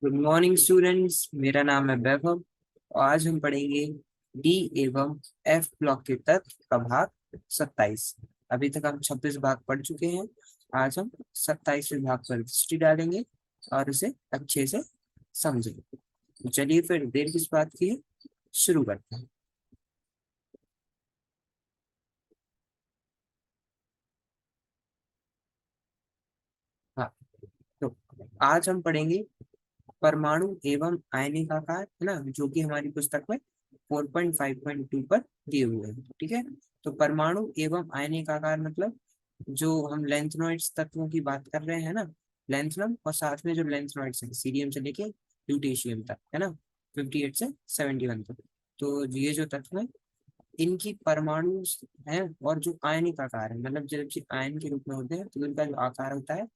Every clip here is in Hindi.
गुड मॉर्निंग स्टूडेंट्स, मेरा नाम है वैभव। और आज हम पढ़ेंगे डी एवं एफ ब्लॉक के तत्व का भाग 27। अभी तक हम 26 भाग पढ़ चुके हैं। आज हम 27वें भाग पर दृष्टि डालेंगे और उसे अच्छे से समझेंगे। तो चलिए फिर देर किस बात की है, शुरू करते हैं। हाँ, तो आज हम पढ़ेंगे परमाणु एवं आयनिक आकार, है ना, जो कि हमारी पुस्तक में 4.5.2 पर दिए हुए हैं। ठीक है, तो परमाणु एवं आयनिक आकार मतलब जो हम लेंथनॉइड्स तत्वों की बात कर रहे हैं ना, लेंथनम और साथ में जो लेंथनॉइड्स हैं सीरियम से लेके ल्यूटेशियम तक, है ना, 58 से 71 तक। तो ये जो तत्व है इनकी परमाणु है और जो आयनिक आकार है, मतलब जब ये आयन के रूप में होते हैं तो इनका जो आकार होता है,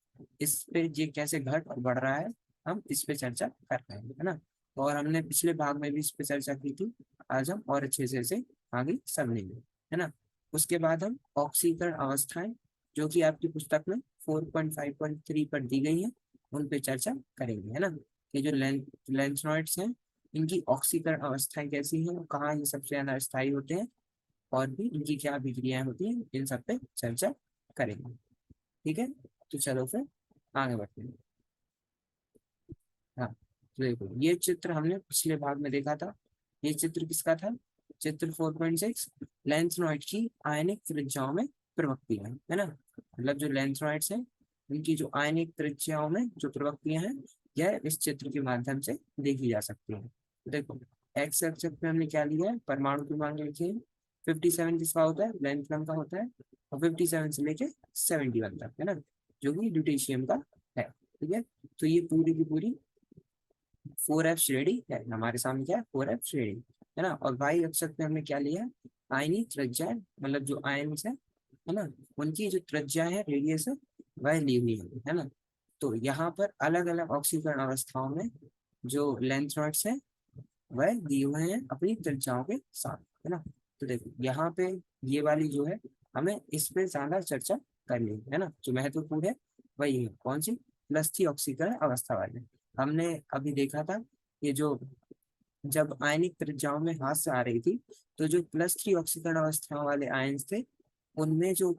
इस पे ये कैसे घट और बढ़ रहा है, हम इस पे चर्चा कर रहे हैं, है ना। और हमने पिछले भाग में भी इस पे चर्चा की थी। आज हम और अच्छे से इसे आगे समझेंगे, है ना। उसके बाद हम ऑक्सीकरण अवस्थाएं, जो कि आपकी पुस्तक में 4.5.3 पर दी गई है, उन पे चर्चा करेंगे, है ना। ये जो लेंथनॉइड्स हैं, इनकी ऑक्सीकरण अवस्थाएं कैसी हैं, कहाँ ये सबसे ज्यादा स्थायी होते हैं, और भी इनकी क्या अभिक्रियाएं होती हैं, इन सब पे चर्चा करेंगे। ठीक है, तो चलो फिर आगे बढ़ते हैं। हाँ, तो देखो ये चित्र हमने पिछले भाग में देखा था। ये चित्र किसका था? चित्र 4.6, लेंथनॉइड की आयनिक त्रिज्याओं में प्रवक्तियां, है ना। मतलब जो लेंथनॉइड्स हैं उनकी जो आयनिक त्रिज्याओं में जो प्रवक्तियां हैं, यह इस चित्र के माध्यम से देखी जा सकती है। देखो, एक्स एक्सिस पे हमने क्या लिया है, परमाणु क्रमांक लिखे हैं। 57 किसका होता है? लेंथनम का होता है। और 57 से लेके 71 तक, है ना, जो कि ड्यूटेशियम का है। ठीक है, तो ये पूरी की पूरी 4F श्रेणी है हमारे सामने। क्या है? 4F श्रेणी, है ना। और वाई अक्षर पे हमने क्या लिया है? आयनी त्रिज्या, मतलब जो आयन्स है ना, उनकी जो त्रिज्या है, रेडियस है, वह ली हुई है ना। तो यहाँ पर अलग अलग ऑक्सीकरण अवस्थाओं में जो लेंथनॉइड्स है वह दिए हुए हैं अपनी त्रिज्याओं के साथ, है ना। तो देखो यहाँ पे ये वाली जो है, हमें इस पे ज्यादा चर्चा करनी है ना। जो महत्वपूर्ण है वही है, कौन सी? प्लस थ्री ऑक्सीकरण अवस्था वाले। हमने अभी देखा था ये जो जब आयनिक त्रिज्याओं में हाथ से आ रही थी, तो जो प्लस थ्री ऑक्सीकरण अवस्था वाले आयन्स थे, उनमें जो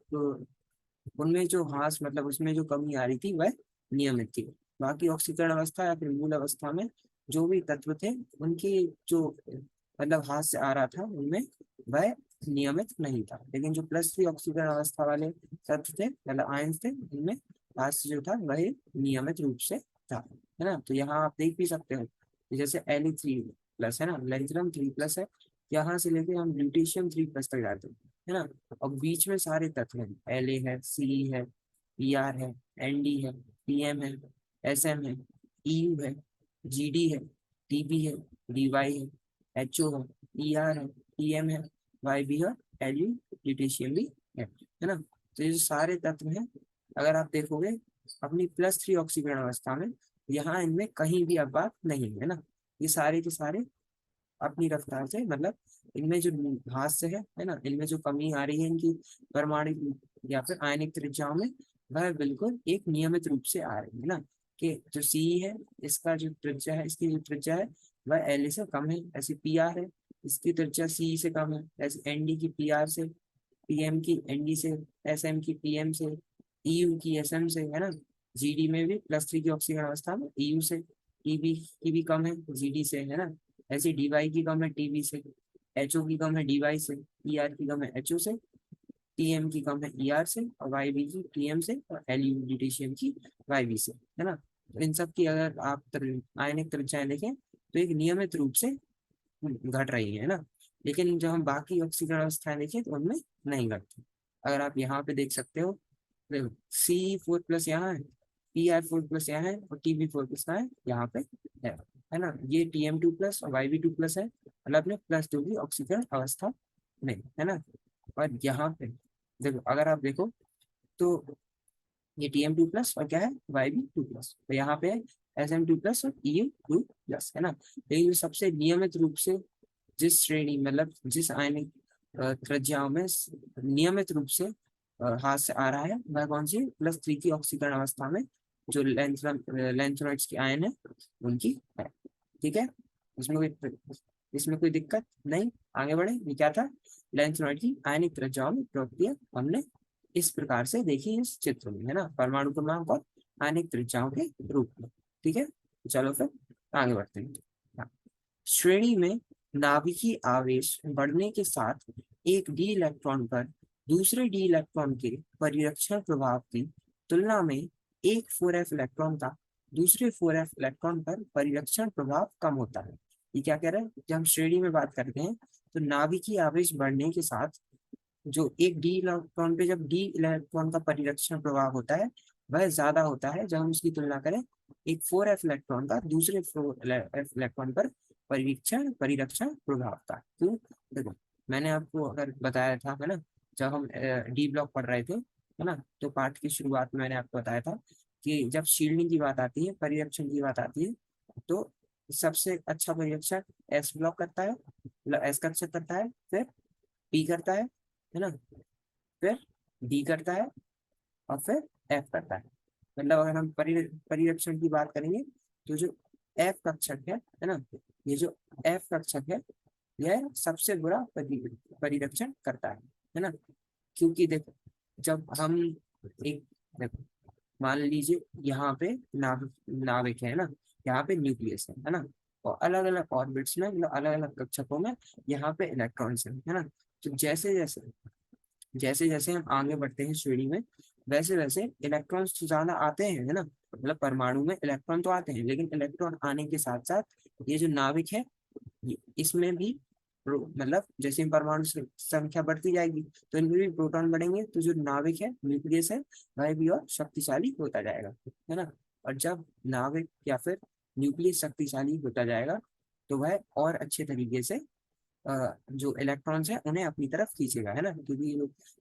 उनमें जो हास मतलब उसमें जो कमी आ रही थी वह नियमित थी। बाकी ऑक्सीकरण अवस्था या फिर मूल अवस्था में जो भी तत्व थे, उनकी जो मतलब हाथ से आ रहा था उनमें वह नियमित नहीं था। लेकिन जो प्लस थ्री ऑक्सीकरण अवस्था वाले तत्व थे, मतलब आयन्स थे, उनमें हाथ से जो था वह नियमित रूप से था, है ना। तो यहाँ आप देख भी सकते हो कि जैसे Li3+ है ना, लेंथनम 3+ है, यहाँ से लेके हम ल्यूटेशियम 3+ तक जाते हैं, है ना। और बीच में सारे तत्व हैं, La है, C है, Pr है, Nd है, Pm है, Sm है, Eu है, Gd है, Tb है, Dy है, Ho है, Er है, Pm है, Yb है, Lu पोटेशियम भी है ना। तो ये जो सारे तत्व हैं, अगर आप देखोगे अपनी प्लस थ्री ऑक्सीकरण अवस्था में, यहाँ इनमें कहीं भी अपवाद नहीं है ना। ये सारे के सारे अपनी रफ्तार से, मतलब इनमें जो हाथ से है ना, इनमें जो कमी आ रही है इनकी परमाणु या फिर आयनिक त्रिज्याओं में, वह बिल्कुल एक नियमित रूप से आ रही है ना। कि जो सी है, इसका जो त्रिज्या है, इसकी जो त्रिज्या है वह एल से कम है। ऐसी पी आर है, इसकी त्रिज्या सी से कम है। ऐसे एन डी की पी आर से, पीएम की एनडी से, एसएम की पीएम से, ईयू की एसएम से, है ना। जीडी में भी प्लस थ्री की ऑक्सीजन अवस्था में ईयू से, टीबी की भी कम है जीडी से, है ना। ऐसे डीवाई की कम है टीबी से, एचओ की कम है डीवाई से, ईआर की कम है एचओ से, टीएम की कम है ईआर से, और वाईबी की टीएम से, और एलयू डिटेशियम की वाईबी से, है ना। तो इन सब की अगर आप आयनिक त्रिज्याएं देखें तो एक नियमित रूप से घट रही है ना। लेकिन जब हम बाकी ऑक्सीकरण अवस्थाएं देखें तो उनमें नहीं घटती। अगर आप यहाँ पे देख सकते हो, देखो C4+ यहाँ है, Pr4+ यहाँ है, और Tb4+ कहाँ है? यहाँ पे है ना। ये Tm2+ और Yb2+ है, मतलब अपने प्लस टू की ऑक्सीकरण अवस्था में, है ना। और यहाँ पे देखो, अगर आप देखो तो ये Tm2+ और क्या है? Yb2+। तो यहाँ पे Sm2+ और Eu2+, है ना। लेकिन जो सबसे नियमित रूप से जिस श्रेणी, मतलब जिस आयनिक त्रिज्याओं में नियमित रूप से हाथ से आ रहा है, वह कौन सी? प्लस थ्री की ऑक्सीकरण अवस्था में जो लेंथनॉइड्स की आयन है उनकी है। ठीक है, इसमें कोई दिक्कत नहीं। आगे बढ़े। ये क्या था, लेंथनॉइड की आयनिक त्रिज्याओं में प्रक्रिया हमने इस प्रकार से देखी इस चित्र में, है ना, परमाणु क्रमांक और आयनिक त्रिज्याओं के रूप में। ठीक है, चलो फिर आगे बढ़ते हैं। हाँ। श्रेणी में नाभिकीय आवेश बढ़ने के साथ एक डी इलेक्ट्रॉन पर दूसरे डी इलेक्ट्रॉन के परिरक्षण प्रभाव की तुलना में एक 4f इलेक्ट्रॉन का दूसरे 4f इलेक्ट्रॉन पर परिरक्षण प्रभाव कम होता है। ये क्या कह रहा है, जब हम श्रेणी में बात करते हैं तो नाभिकीय आवेश बढ़ने के साथ जो एक डी इलेक्ट्रॉन पे जब डी इलेक्ट्रॉन का परिरक्षण प्रभाव होता है वह ज्यादा होता है जब हम उसकी तुलना करें एक 4f इलेक्ट्रॉन का दूसरे 4f इलेक्ट्रॉन पर परिरक्षण प्रभाव का। क्यों, देखो मैंने आपको अगर बताया था, है ना, जब हम डी ब्लॉक पढ़ रहे थे, है ना, तो पाठ की शुरुआत में मैंने आपको बताया था कि जब शील्डिंग की बात आती है, परिरक्षण की बात आती है, तो सबसे अच्छा परिरक्षण एस ब्लॉक करता है, मतलब एस कक्षक करता है, फिर पी करता है ना, फिर डी करता है और फिर एफ करता है। मतलब अगर हम परिरक्षण की बात करेंगे तो जो एफ कक्षक है ना, ये जो एफ कक्षक है यह सबसे बुरा परिरक्षण करता है ना। क्योंकि देखो जब हम एक, देखो मान लीजिए यहाँ पे नाविक है ना, यहाँ पे न्यूक्लियस है ना, और अलग अलग ऑर्बिट्स में, मतलब अलग अलग कक्षकों में यहाँ पे इलेक्ट्रॉन्स है ना। तो जैसे जैसे हम आगे बढ़ते हैं श्रेणी में, वैसे वैसे इलेक्ट्रॉन्स तो ज्यादा आते हैं, है ना, मतलब परमाणु में इलेक्ट्रॉन तो आते हैं, लेकिन इलेक्ट्रॉन आने के साथ साथ ये जो नाविक है इसमें भी मतलब जैसे परमाणु संख्या बढ़ती जाएगी तो इनमें भी प्रोटॉन बढ़ेंगे, तो जो नाविक है न्यूक्लियस है वह भी और शक्तिशाली होता जाएगा, है ना। और जब नाविक या फिर न्यूक्लियस शक्तिशाली होता जाएगा तो वह और अच्छे तरीके से जो इलेक्ट्रॉन्स हैं उन्हें अपनी तरफ खींचेगा, है ना, क्योंकि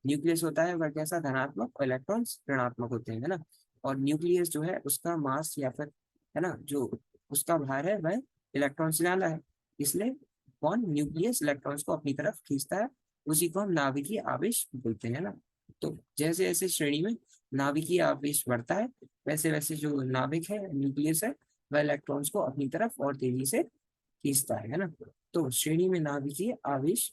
न्यूक्लियस होता है वह कैसा धनात्मक और इलेक्ट्रॉन्स ऋणात्मक होते हैं, है ना। और न्यूक्लियस जो है उसका मास या फिर, है ना, जो उसका भार है वह इलेक्ट्रॉन से ज्यादा है, इसलिए कौन न्यूक्लियस इलेक्ट्रॉन्स को अपनी तरफ खींचता है, उसी को हम नाभिकीय आवेश बोलते हैं ना। तो जैसे जैसे श्रेणी में नाभिकीय आवेश बढ़ता है वैसे वैसे जो नाभिक है न्यूक्लियस है वह इलेक्ट्रॉन्स को अपनी तरफ और तेजी से खींचता है ना। तो श्रेणी में नाभिकीय आवेश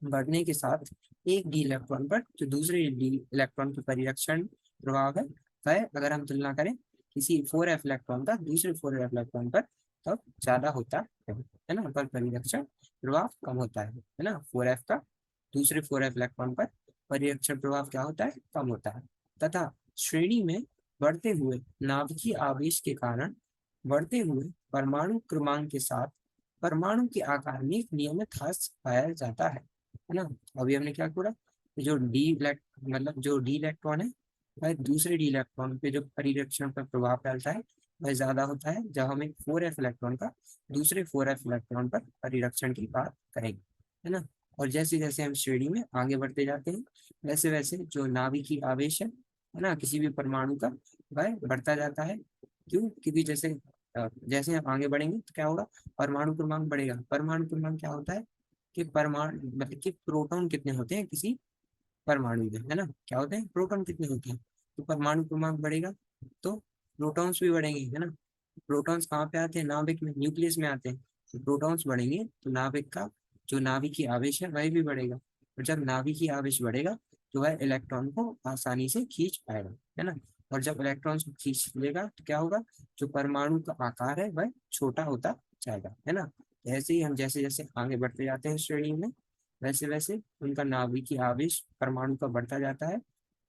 बढ़ने के साथ एक डी इलेक्ट्रॉन पर जो दूसरे डी इलेक्ट्रॉन के परिरक्षण प्रभाव है वह अगर हम तुलना करें किसी 4f इलेक्ट्रॉन का दूसरे 4f इलेक्ट्रॉन पर तब ज्यादा होता है ना, पर परिरक्षण प्रभाव कम होता है ना। 4f का दूसरे 4f इलेक्ट्रॉन पर परिरक्षण प्रभाव क्या होता है, कम होता है। तथा श्रेणी में बढ़ते हुए नाभिकीय आवेश के कारण बढ़ते हुए परमाणु क्रमांक के साथ परमाणु के आकार में एक नियमित ह्रास पाया जाता है ना। अभी हमने क्या करा, जो मतलब जो डी इलेक्ट्रॉन है वह दूसरे डी इलेक्ट्रॉन पे जो परिरक्षण पर प्रभाव डालता है वह ज्यादा होता है जब हम एक 4f इलेक्ट्रॉन का दूसरे 4f इलेक्ट्रॉन पर परिरक्षण की बात करेंगे, है ना। और जैसे जैसे हम श्रेणी में आगे बढ़ते जाते हैं वैसे वैसे जो नाभिकीय आवेश है ना किसी भी परमाणु का वह बढ़ता जाता है। क्यों, क्योंकि जैसे जैसे हम आगे बढ़ेंगे तो क्या होगा, परमाणु क्रमांक बढ़ेगा। परमाणु क्रमांक क्या होता है कि परमाणु मतलब कि प्रोटॉन कितने होते हैं किसी परमाणु में, है ना, क्या होते हैं प्रोटॉन कितने होते हैं, तो परमाणु क्रमांक बढ़ेगा तो प्रोटॉन्स भी बढ़ेंगे, है ना। प्रोटॉन्स कहाँ पे आते हैं, नाभिक में, न्यूक्लियस में आते हैं। तो प्रोटॉन्स बढ़ेंगे तो नाभिक का जो नाभिकीय आवेश है वह भी बढ़ेगा, और जब नाभिकीय आवेश बढ़ेगा तो वह इलेक्ट्रॉन को आसानी से खींच पाएगा, है ना। और जब इलेक्ट्रॉन्स को खींच लेगा तो क्या होगा, जो परमाणु का आकार है वह छोटा होता जाएगा, है ना। ऐसे ही हम जैसे जैसे आगे बढ़ते जाते हैं श्रेणी में वैसे वैसे उनका नाभिकीय आवेश परमाणु का बढ़ता जाता है,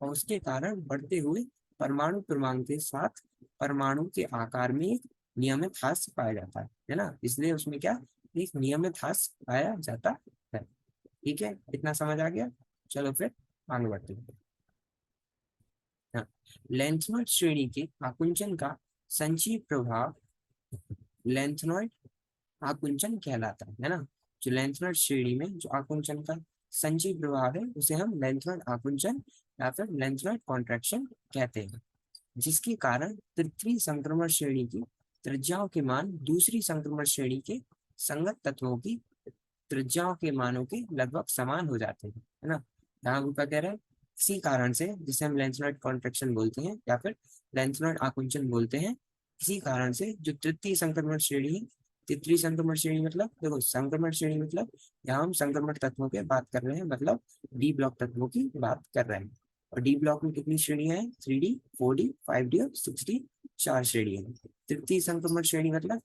और उसके कारण बढ़ते हुए परमाणु क्रमांक के साथ परमाणु के आकार में एक नियमित ह्रास पाया जाता है ना। इसलिए उसमें क्या, एक नियमित ह्रास पाया जाता है। ठीक है, इतना समझ आ गया। चलो फिर आगे बढ़ते हैं। हाँ, लेंथनॉइड श्रेणी के आकुंचन का संचयी प्रभाव लेंथनॉइड आकुंचन कहलाता है ना। जो लेंथनॉइड श्रेणी में जो आकुंचन का संचयी प्रभाव है उसे हम लेंथनॉइड आकुंचन या फिर लेंथनॉइड कॉन्ट्रैक्शन कहते हैं, जिसके कारण तृतीय संक्रमण श्रेणी की त्रिज्याओं के मान दूसरी संक्रमण श्रेणी के संगत तत्वों की त्रिज्याओं के मानों के लगभग समान हो जाते हैं, है ना। यहाँ ऊपर कह रहे हैं इसी कारण से, जिसे हम लेंसनॉइड कॉन्ट्रैक्शन बोलते हैं या फिर लेंसनॉइड आकुंचन बोलते हैं, इसी कारण से जो तृतीय संक्रमण श्रेणी है, तृतीय संक्रमण श्रेणी मतलब देखो, संक्रमण श्रेणी मतलब यहाँ हम संक्रमण तत्वों की बात कर रहे हैं, मतलब डी ब्लॉक तत्वों की बात कर रहे हैं। और डी ब्लॉक में कितनी श्रेणियां हैं? 3D, 4D, 5D और 6D, 4 श्रेणियां हैं। तृतीय संक्रमण श्रेणी मतलब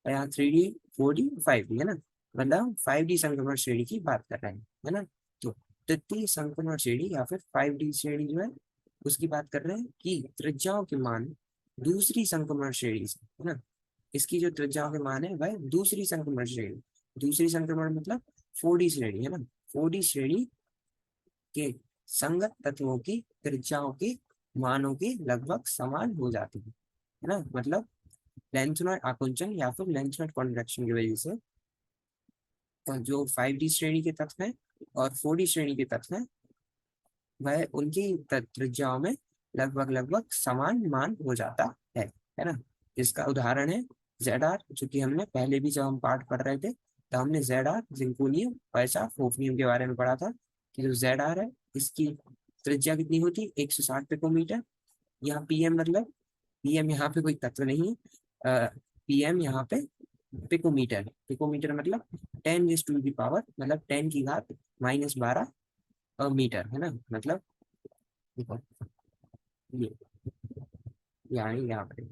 यहाँ 3D, 4D, 5D है ना, मतलब 5D संक्रमण श्रेणी की बात कर रहे हैं, है ना। तो तृतीय संक्रमण श्रेणी या फिर 5D श्रेणी जो है, उसकी बात कर रहे हैं कि त्रिज्याओं के मान दूसरी संक्रमण श्रेणी से, है ना, इसकी जो त्रिज्याओं के मान है वह दूसरी संक्रमण श्रेणी, दूसरी संक्रमण मतलब 4D श्रेणी है ना, 4D श्रेणी के संगत तत्वों की त्रिज्याओं के मानों के लगभग समान हो जाती है ना, मतलब लेंथनॉइड आकुंचन या फिर लेंथनॉइड कॉन्ट्रैक्शन की वजह से जो 5D श्रेणी के तत्व हैं और 4D श्रेणी के तत्व हैं, वह उनकी त्रिज्याओं में लगभग लगभग समान मान हो जाता है ना। इसका उदाहरण है ZR, जो कि हमने पहले भी जब हम पाठ पढ़ रहे थे तो हमने ZR, जिंकोनियम, पैसा, होफनियम के बारे में पढ़ा था कि जो ZR है, इसकी त्रिज्या कितनी होती है? 160 पिकोमीटर। यहाँ PM मतलब, PM यहाँ पे कोई तत्व नहीं है, PM यहाँ पे पिकोमीटर है। पिकोमीटर मतलब 10⁻⁻, मतलब 10 की घात -12 मीटर है ना, मतलब देखो, ये यहाँ पे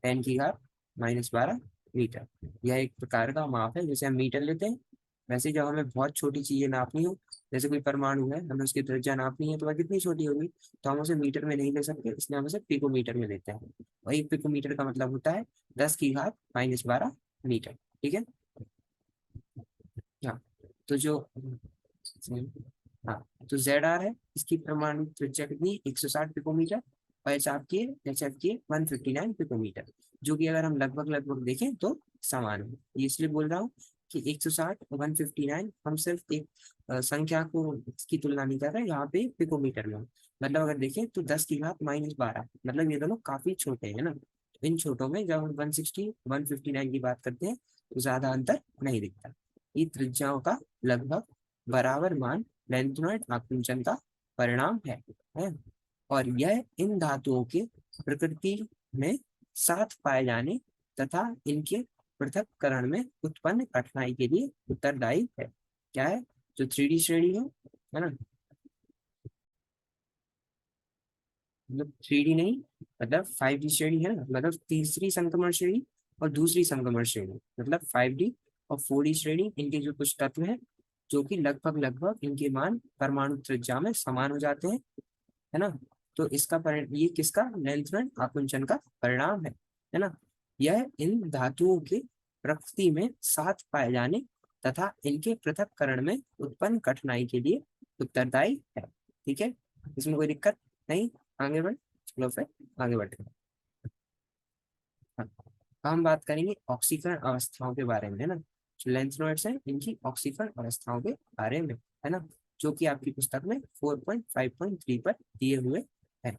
10 की घात -12 मीटर, यह एक प्रकार का माप है, जैसे हम मीटर लेते हैं। वैसे जब हमें बहुत छोटी चीजें नापनी हो, जैसे कोई परमाणु है, हमें उसकी त्रिज्या नापनी है, तो वह कितनी छोटी होगी, तो हम उसे मीटर में नहीं ले सकते, इसलिए हम उसे पिकोमीटर में लेते हैं। और एक पिकोमीटर का मतलब होता है 10 की घात -12 मीटर। ठीक है। हाँ, तो जो, हाँ, तो ZR है, इसकी परमाणु त्रिज्या कितनी? 160 पिकोमीटर। और HF की 159 पिकोमीटर, जो कि अगर हम लगभग लगभग देखें तो समान है। ये इसलिए बोल रहा हूँ कि 160 और 159, हम सिर्फ एक संख्या को की तुलना नहीं कर रहे यहाँ पे पिकोमीटर में। मतलब अगर देखें तो 10 की घात -12, मतलब ये दोनों काफी छोटे हैं ना। इन छोटों में जब हम 160, 159 की बात करते हैं तो ज्यादा अंतर नहीं दिखता। ये त्रिज्याओं का लगभग बराबर मान लेंथनॉइड आकुंचन का परिणाम है। और यह इन धातुओं के प्रकृति में साथ पाए जाने तथा इनके पृथक्करण में उत्पन्न कठिनाई के लिए उत्तरदायी है। क्या है? जो 3D श्रेणी है ना, मतलब 3D नहीं, मतलब 5D श्रेणी है ना, मतलब तीसरी संक्रमण श्रेणी और दूसरी संक्रमण श्रेणी, मतलब 5D और 4D श्रेणी, इनके जो कुछ तत्व हैं जो कि लगभग लगभग इनके मान परमाणु त्रिज्या में समान हो जाते हैं, है ना। तो इसका ये किसका? लेंथनॉइड आकुंचन का परिणाम है ना। यह इन धातुओं के प्रकृति में साथ पाए जाने तथा इनके पृथक्करण में उत्पन्न कठिनाई के लिए उत्तरदायी है। ठीक है, इसमें कोई दिक्कत नहीं। आगे बढ़, चलो फिर आगे बढ़ते हैं। हाँ, हम बात करेंगे ऑक्सीकरण अवस्थाओं के बारे में, है ना। जो लेंथनॉइड्स हैं, इनकी ऑक्सीकरण अवस्थाओं के बारे में, है ना, जो कि आपकी पुस्तक में 4.5.3 पर दिए हुए हैं।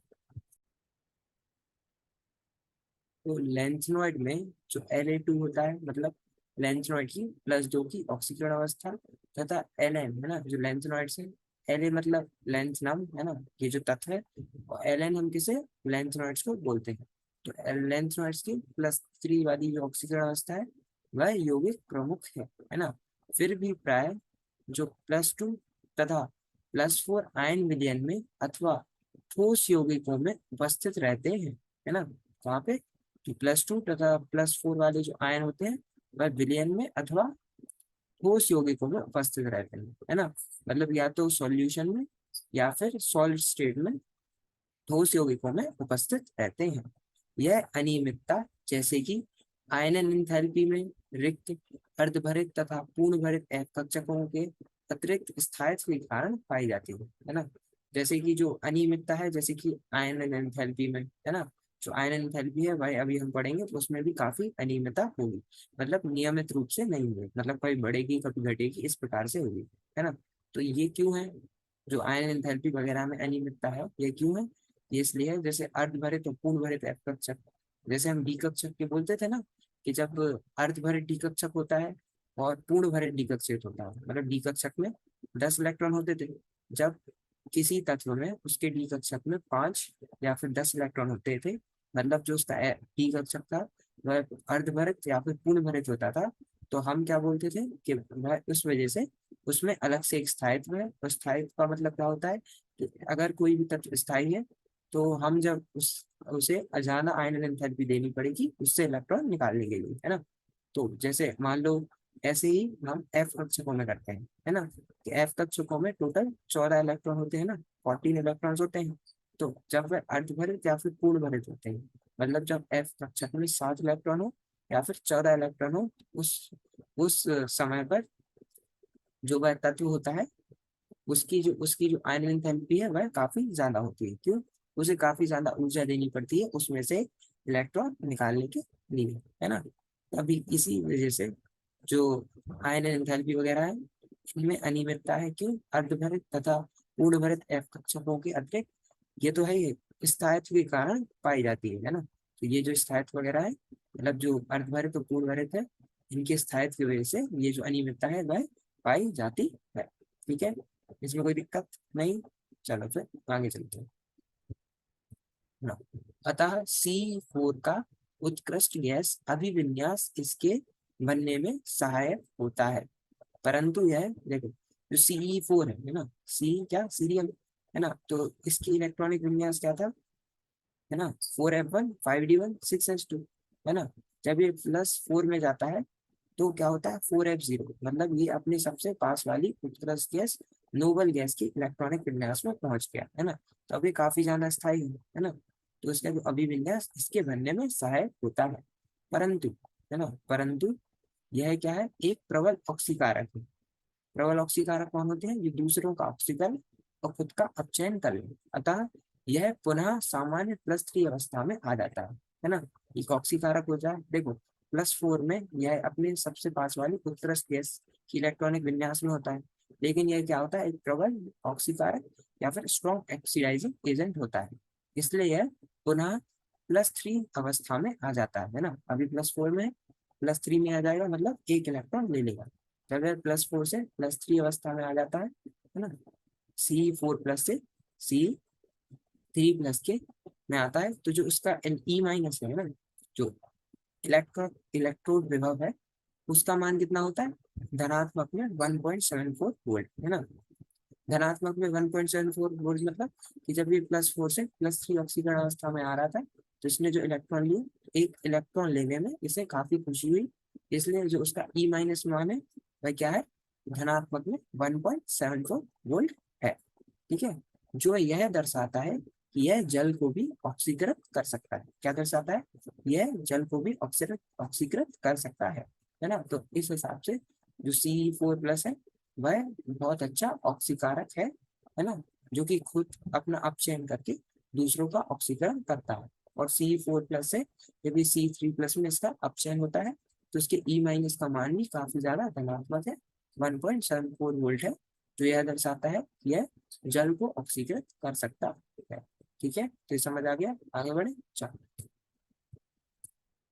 तो लेंथनॉइड में जो La2 होता है, मतलब लेंथनॉइड की +2 की ऑक्सीकरण अवस्था, तथा Ln है ना, जो लेंथनॉइड से, La मतलब लेंथ नाम है ना, ये जो तत्व है, और Ln हम किसे लेंथनॉइड्स को बोलते हैं। तो लेंथनॉइड्स की +3 वाली जो ऑक्सीकरण अवस्था है वह यौगिक प्रमुख है ना। फिर भी प्राय जो +2 तथा +4 आयन विलयन में अथवा ठोस यौगिकों में उपस्थित रहते हैं, है ना। वहाँ पे +2 तथा +4 वाले जो आयन होते हैं वह विलयन में अथवा ठोस यौगिकों में उपस्थित रहते हैं, है ना। मतलब या तो सॉल्यूशन में या फिर सॉलिड स्टेट में ठोस यौगिकों में उपस्थित रहते हैं। यह अनियमितता, जैसे कि आयनन एंथैल्पी में रिक्त, अर्धभरित तथा पूर्ण भरित कक्षकों के अतिरिक्त स्थायित्व के कारण पाई जाती है ना। जैसे कि जो अनियमितता है, जैसे कि आयनन एंथैल्पी में, है ना, जो आयनन एंथैल्पी है भाई अभी हम पढ़ेंगे तो उसमें भी काफी अनियमितता होगी, मतलब नियमित रूप से नहीं होगी, मतलब कभी बढ़ेगी कभी घटेगी, इस प्रकार से होगी, है ना। तो ये क्यों है? जो आयन एंथैल्पी वगैरह में अनियमितता है, ये क्यों है? ये इसलिए है, जैसे अर्धभरित और पूर्ण भरित कक्षक, जैसे हम डी कक्षक के बोलते थे ना, कि जब अर्धभरित डी कक्षक होता है और पूर्ण भरित डी कक्षक होता है, मतलब डी कक्षक में 10 इलेक्ट्रॉन होते थे। जब किसी तत्व में उसके डी कक्षक में 5 या फिर 10 इलेक्ट्रॉन होते थे, मतलब जो उसका डी कक्षक था वह अर्धभरित या फिर पूर्ण भरित होता था, तो हम क्या बोलते थे कि वह उस वजह से उसमें अलग से एक स्थायित्व है। और स्थायित्व का मतलब क्या होता है कि अगर कोई भी तत्व स्थायी है तो हम जब उसे अजाना आयन एंथैल्पी देनी पड़ेगी उससे इलेक्ट्रॉन निकालने के लिए, है ना। तो जैसे मान लो ऐसे ही हम एफ कक्षकों में करते हैं, है ना, कि एफ कक्षकों में टोटल 14 इलेक्ट्रॉन होते हैं ना, 14 इलेक्ट्रॉन्स होते हैं। तो जब वह अर्धभरित या फिर पूर्ण भरित होते हैं, मतलब जब एफ कक्षक में 7 इलेक्ट्रॉन हो या फिर 14 इलेक्ट्रॉन हो, उस समय पर जो वह तत्व होता है उसकी जो आयन एंथैल्पी है वह काफी ज्यादा होती है। क्यों? उसे काफी ज्यादा ऊर्जा देनी पड़ती है उसमें से इलेक्ट्रॉन निकालने के लिए, है ना। अभी इसी वजह से जो आयन एंथैल्पी वगैरह है इनमें अनियमितता है। क्यों? अर्धभरित तथा पूर्ण भरित एफ कक्षकों के अतिरिक्त ये तो है ही स्थायित्व के कारण पाई जाती है ना। तो ये जो स्थायित्व वगैरह है, मतलब जो अर्धभरित और पूर्ण भरित है, इनके स्थायित्व की वजह से ये जो अनियमितता है वह पाई जाती है। ठीक है, इसमें कोई दिक्कत नहीं। चलो फिर आगे चलते हैं ना। अतः C4 का उत्कृष्ट गैस अभिविन्यास इसके बनने में सहायक होता है, परंतु यह देखो जो CE4 है ना, सी क्या सीरियल है ना, तो इसकी इलेक्ट्रॉनिक विन्यास क्या था, है ना, 4f1 5d1 6s2, है ना। जब ये +4 में जाता है तो क्या होता है 4f0, मतलब ये अपने सबसे पास वाली उत्कृष्ट गैस नोबल गैस की इलेक्ट्रॉनिक विन्यास में पहुंच गया, है ना। तो अभी काफी ज्यादा स्थायी है ना, तो इसका जो अभिविन्यास इसके बनने में सहायक होता है। परंतु, है ना, परंतु यह क्या है, एक प्रबल ऑक्सीकारक है। प्रबल ऑक्सीकारक कौन होते हैं? ये दूसरों का ऑक्सीकरण और खुद का अपचयन कर ले, अतः यह पुनः सामान्य +3 अवस्था में आ जाता है ना। एक ऑक्सीकारक हो जाए, देखो +4 में यह अपने सबसे पास वाली उत्कृष्ट गैस की इलेक्ट्रॉनिक विन्यास में होता है, लेकिन यह क्या होता है, एक प्रबल ऑक्सीकारक या फिर स्ट्रॉन्ग ऑक्सीडाइजिंग एजेंट होता है, इसलिए यह पुनः +3 अवस्था में आ जाता है ना। अभी +4 में +3 में आ जाएगा, मतलब एक इलेक्ट्रॉन ले लेगा। जब यह +4 से +3 अवस्था में आ जाता है ना, C4+ से C3+ के में आता है, तो जो उसका E- है ना, जो इलेक्ट्रोड विभव है उसका मान कितना होता है, धनात्मक में 1.74 वोल्ट, है ना। धनात्मक में 1.74 वोल्ट मतलब कि जब ये +4 से +3 ऑक्सीकरण अवस्था में आ रहा था तो इसने जो इलेक्ट्रॉन लिए, एक इलेक्ट्रॉन लेने में इसे काफी खुशी हुई, इसलिए जो उसका E- मान है वह क्या है, धनात्मक में 1.74 वोल्ट है। ठीक है, जो यह दर्शाता है कि यह जल को भी ऑक्सीकृत कर सकता है। क्या दर्शाता है? यह जल को भी ऑक्सीकृत कर सकता है ना। तो इस हिसाब से जो C4+ है वह बहुत अच्छा ऑक्सीकारक है ना, जो कि खुद अपना अपचयन करके दूसरों का ऑक्सीकरण करता है। और C4+ से यदि C3+ में इसका अपचयन होता है तो इसके E- का मान भी काफी ज्यादा धनात्मक है, 1.74 वोल्ट है, जो यह दर्शाता है कि यह जल को ऑक्सीकृत कर सकता है। ठीक है, तो ये समझ आ गया, आगे बढ़े चलो।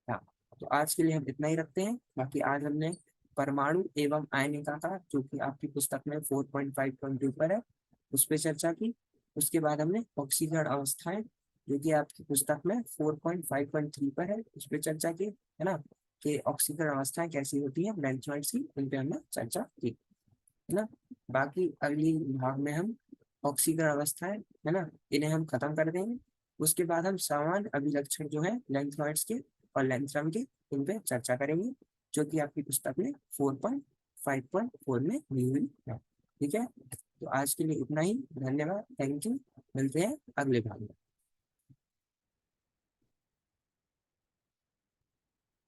हाँ, तो आज के लिए हम इतना ही रखते हैं। बाकी आज हमने परमाणु एवं आयनिका का, जो कि आपकी पुस्तक में 4.5.2 पर है, उस पर चर्चा की। उसके बाद हमने ऑक्सीकरण अवस्थाएं, जो कि आपकी पुस्तक में 4.5.3 पर है, उस पर चर्चा की, है ना, कि ऑक्सीकरण अवस्थाएं कैसी होती हैं बेंचमार्क्स की, उन पे हमने चर्चा की, है ना। बाकी अगली भाग में हम ऑक्सीकरण अवस्थाएं, है ना, इन्हें हम खत्म कर देंगे। उसके बाद हम सामान्य अभिलक्षण जो है लेंथनॉइड्स के और लेंथरम के, इन पे चर्चा करेंगे, जो कि आपकी पुस्तक में 4.5.4 में दी हुई है। ठीक है, तो आज के लिए इतना ही। धन्यवाद, थैंक यू। मिलते हैं अगले भाग में।